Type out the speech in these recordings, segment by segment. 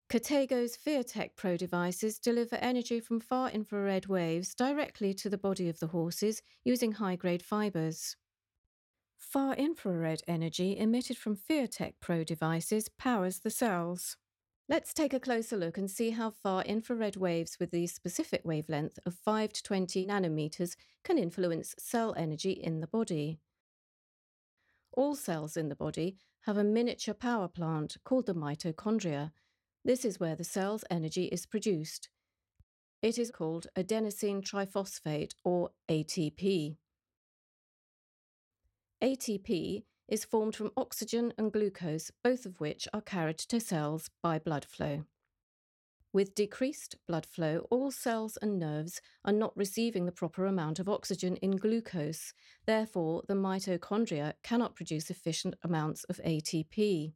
CATAGO's FIR-Tech Pro devices deliver energy from far-infrared waves directly to the body of the horses using high-grade fibres. Far-infrared energy emitted from FIR-Tech Pro devices powers the cells. Let's take a closer look and see how far infrared waves with the specific wavelength of 5 to 20 nanometers can influence cell energy in the body. All cells in the body have a miniature power plant called the mitochondria. This is where the cell's energy is produced. It is called adenosine triphosphate, or ATP. ATP is formed from oxygen and glucose, both of which are carried to cells by blood flow. With decreased blood flow, all cells and nerves are not receiving the proper amount of oxygen in glucose. Therefore, the mitochondria cannot produce efficient amounts of ATP.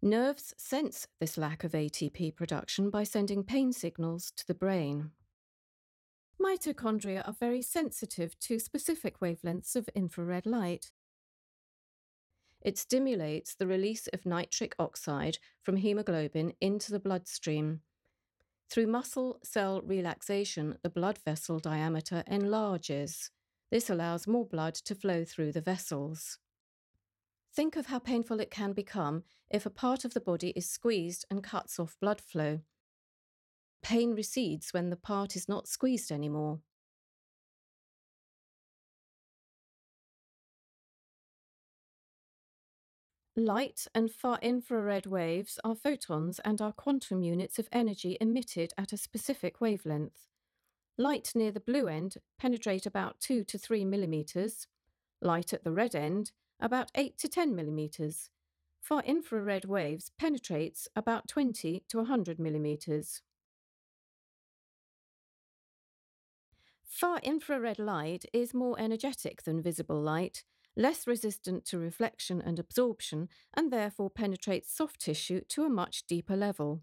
Nerves sense this lack of ATP production by sending pain signals to the brain. Mitochondria are very sensitive to specific wavelengths of infrared light. It stimulates the release of nitric oxide from hemoglobin into the bloodstream. Through muscle cell relaxation, the blood vessel diameter enlarges. This allows more blood to flow through the vessels. Think of how painful it can become if a part of the body is squeezed and cuts off blood flow. Pain recedes when the part is not squeezed anymore. Light and far-infrared waves are photons and are quantum units of energy emitted at a specific wavelength. Light near the blue end penetrate about 2 to 3 millimeters. Light at the red end about 8 to 10 millimeters. Far-infrared waves penetrates about 20 to 100 millimeters. Far-infrared light is more energetic than visible light, less resistant to reflection and absorption, and therefore penetrates soft tissue to a much deeper level.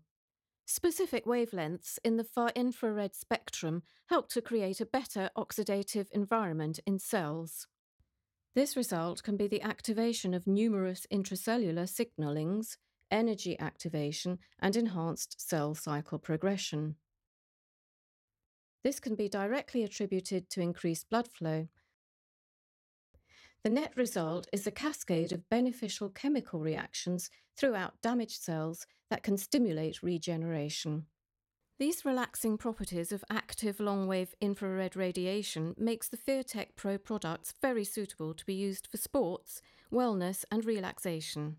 Specific wavelengths in the far-infrared spectrum help to create a better oxidative environment in cells. This result can be the activation of numerous intracellular signalings, energy activation, and enhanced cell cycle progression. This can be directly attributed to increased blood flow. The net result is a cascade of beneficial chemical reactions throughout damaged cells that can stimulate regeneration. These relaxing properties of active long-wave infrared radiation makes the FIR-Tech Pro products very suitable to be used for sports, wellness and relaxation.